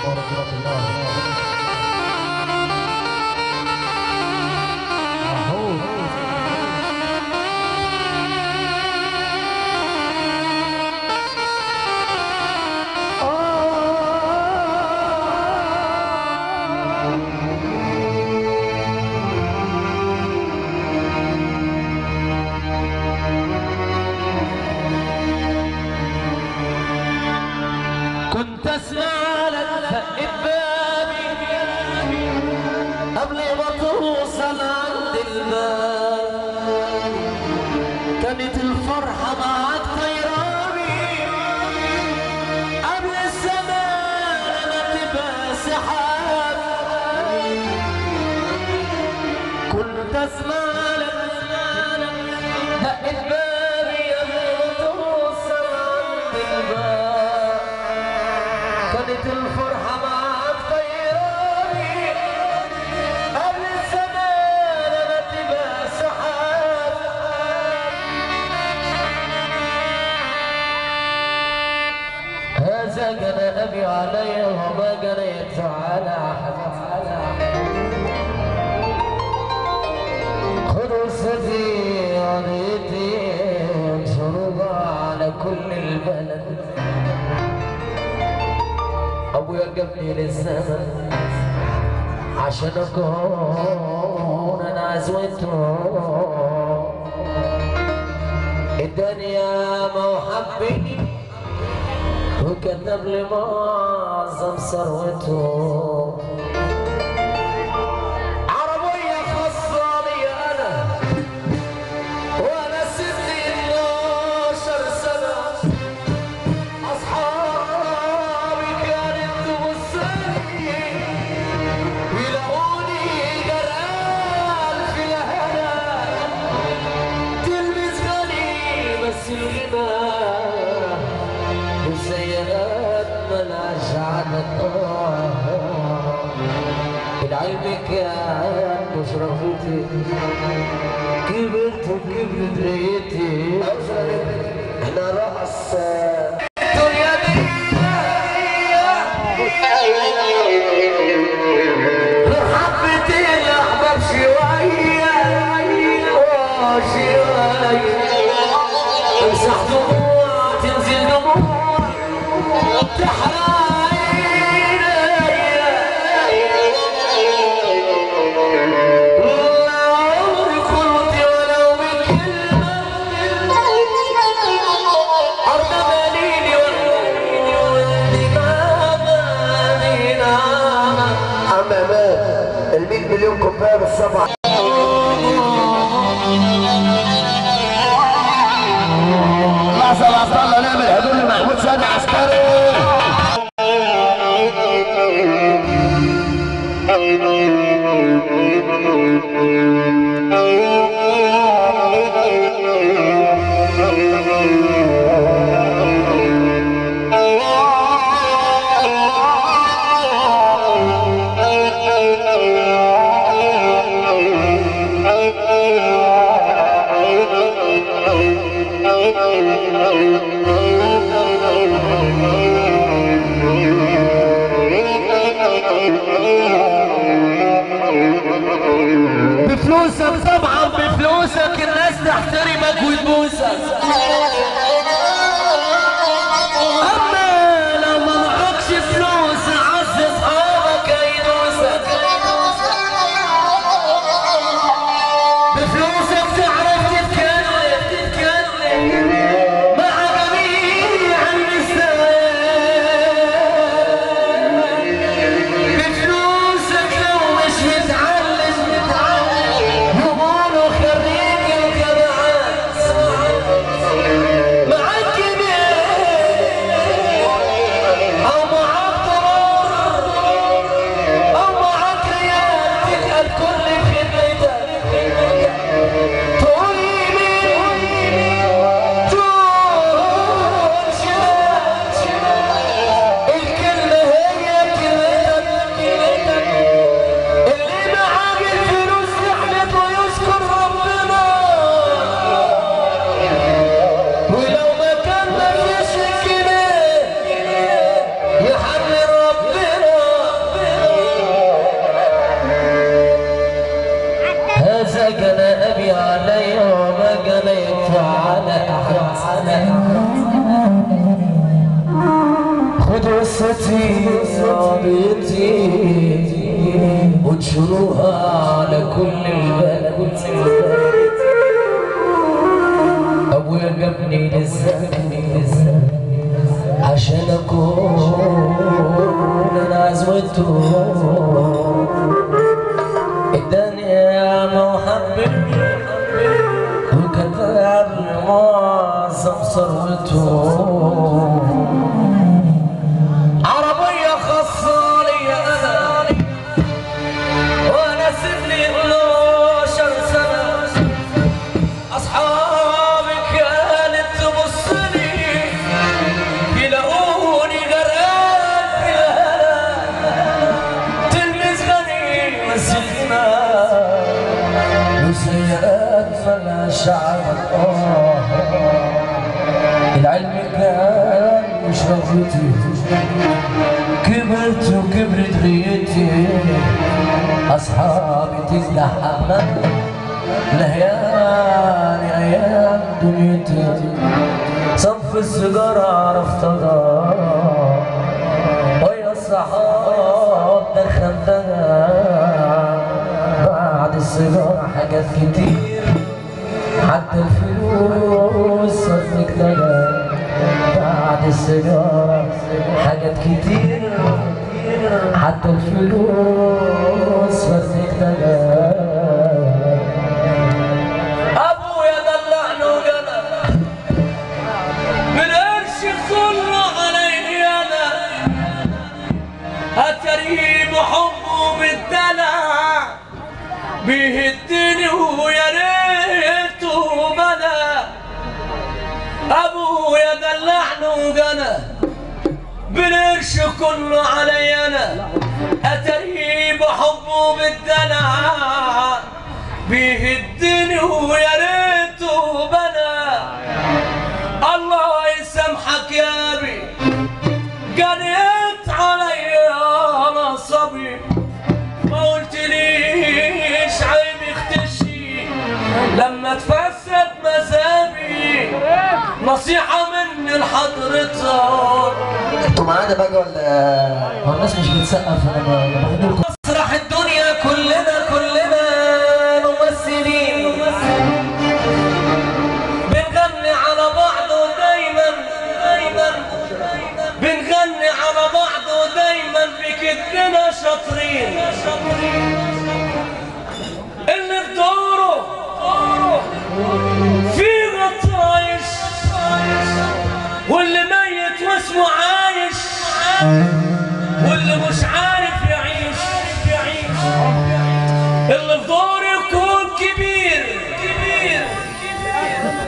ورحمة الله. كنت اسمع لك دقة بابي قبل ما توصل عند الباب، كانت الفرحة معاك طيراني قبل الزمان ما تبقى سحاب. كنت اسمع لك دقة بابي قبل ما توصل عند الباب، كانت الفرحة معاك طيراني قبل الزمان ما تبقى سحاب. هذا كان أبي علي وما جريت على حد. خروستي وريتي انشروها على كل البلد. ابويا جابني للزمن عشان اكون انا عزوته، الدنيا ما وحبني وكتب لي معظم ثروته. عربية خاصة لي انا وانا سني 12 سنة، اصحابي كانت تبصلي يلاقوني جرقان في الهنا، تلبس غني بس الغنى والزينات ملهاش عدد. العلم كان مش رغبتي، كبرت وكبرت ريتي. احنا رقص الدنيا دي حبيت الاحباب شويه شويه، امسح دموع تنزل دموع تحرق ال100 مليون كوبايه بالسبعه. لحظه يا عبد الله نعمل هدول لمحمود سامي عسكري. بفلوسك طبعا، بفلوسك الناس تحترمك وتبوسك، اما لو ما معكش فلوس عز اصحابك هيدوسك. بفلوسك تعرف تتكلم مع جميع النساء. بفلوسك لو مش متعلم يقولوا خريج الجامعات. قصتي صابتي وتشروها على كل البلد. ابويا جابني للزمن عشان اكون انا عزوته، الدنيا محببني وكتب معظم ثروته. عربية خاصة لي انا وانا سني 12 سنة، اصحابي كانت تبصلي يلاقوني غرقان في الهنا، تلميذ غني مسكنا وسيئات ملهاش عدد. العلم كان مش رغبتي، كبرت وكبرت غيتي، اصحابي تزلح احمد لهياني ايام دنيتي. صف السيجاره عرفتها ويا الصحاب دخلتها، بعد السيجاره حاجات كتير حتى الفلوس صدقتها. بعد السيجاره حاجات كتير حتى الفلوس صدقتها. ابويا دلعني وجنى بالقرش كله علي انا، اتريه بحبه بالدلع بيهدني ويا ريته بدا. ابويا دلعني وجنى بالقرش كله علي انا، اتريه بحبه بالدلع بيهدني ويا ريته بدا. الله يسامحك يا ابي جنيت عليا انا صبي، ما قلتليش عيب اختشي لما تفسد مذهبي، نصيحة مني لحضرتك. انتوا معانا بقى ولا هو الناس مش بتسقف؟ انا بغني مسرح الدنيا كلنا ممثلين، بنغني على بعض ودايما بنغني على بعض ودايما بكدنا شاطرين. اللي في دوره في غطايش، واللي ميت واسمه عايش، واللي مش عارف يعيش. اللي في دوره يكون كبير،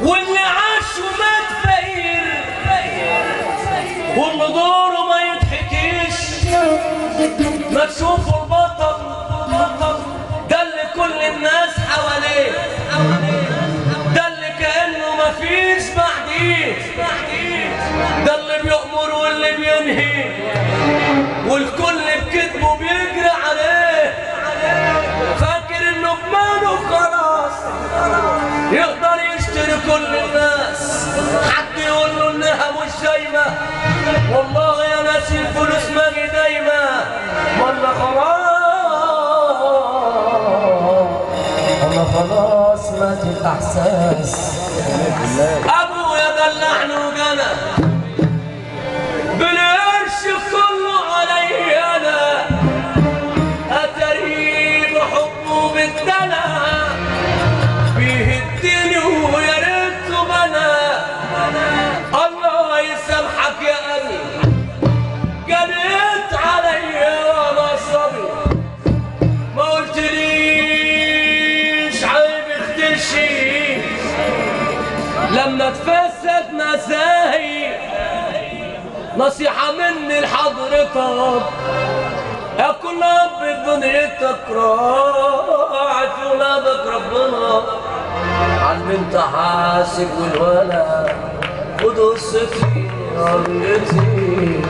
واللي عاش ومات فقير، واللي دوره ما يضحكيش. ما تشوفوا البطل ده اللي كل الناس حواليه، ده اللي كأنه مفيش بعديه، ده اللي بيأمر واللي بينهي، والكل بكتبه بيجري عليه، فاكر انه بماله خلاص يقدر يشتري كل الناس. حد يقول له انها مش دايمة، والله يا ناس الفلوس ماجي دايمة، ولا خلاص مات الاحساس. ابويا دلعني وجنى بالقرش كله علي انا، اتريه بحبه بالدلع بيهدني ويا ريته بنا. الله يسامحك يا ابي جنيت عليا وانا صبي، ما قلتليش عيب اختشي لما تفسد مساهي. نصيحة مني لحضرتك يا كل اب بدنيتك، راعي في ولادك ربنا، عالبنت حاسب والولد خد قصتي قضيتي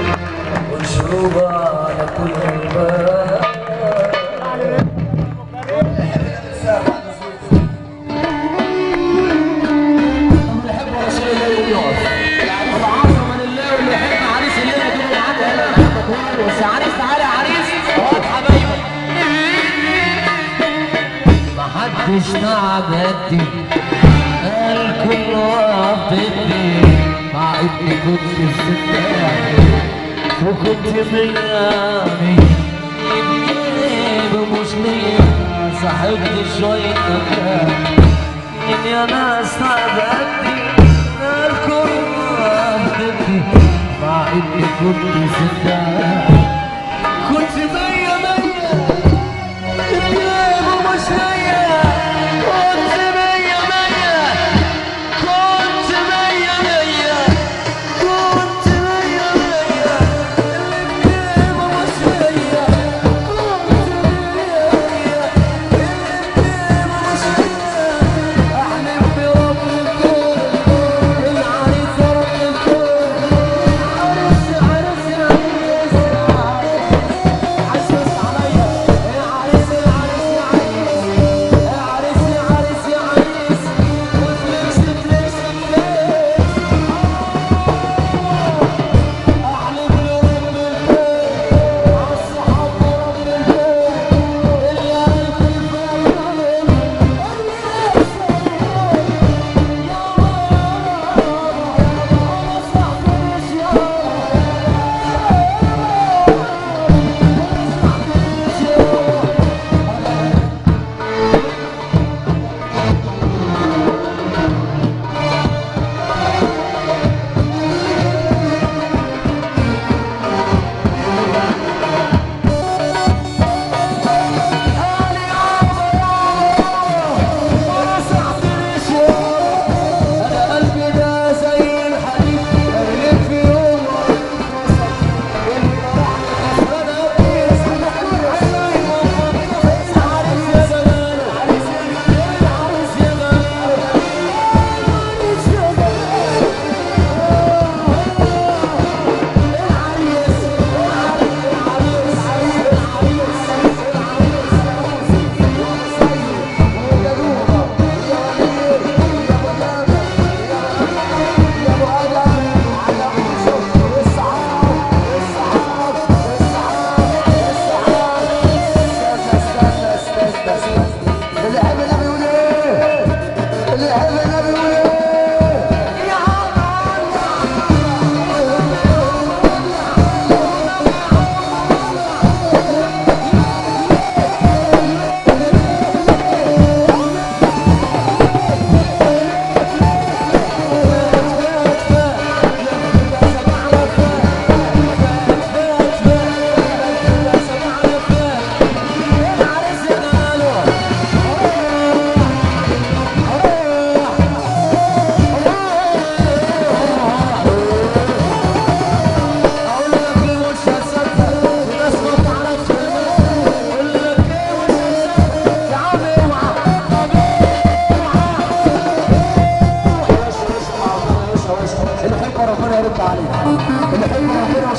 وشروبها على كل الباب. اللي يحب رسول الله يقف، والعظمه لله واللي يحب عريس الليله يجيبوا معاه. محدش تعبدي الكل واقف ضدي مع اني كنت الستاني وكنت ميامي مش ليا صاحبت شوية مكان يا ناس تعبدي الكل واقف ضدي مع اني كنت ستاني كنت مية ومش ليا كنت مية كنت مية كنت مية اللي ومش ليا كنت مية ومش ليا احلم برب الكون العريس رب الكون عرس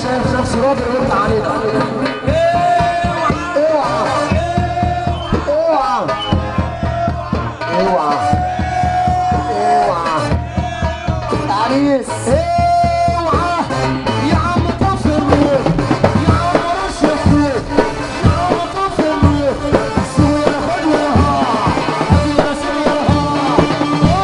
شايف نفسه راضي يرد علينا. اوعى اوعى اوعى عريس اوعى يا عم طفي النور يا عم رش الخير يا عم طفي النور السوق ياخد وياها هذه راسي وياها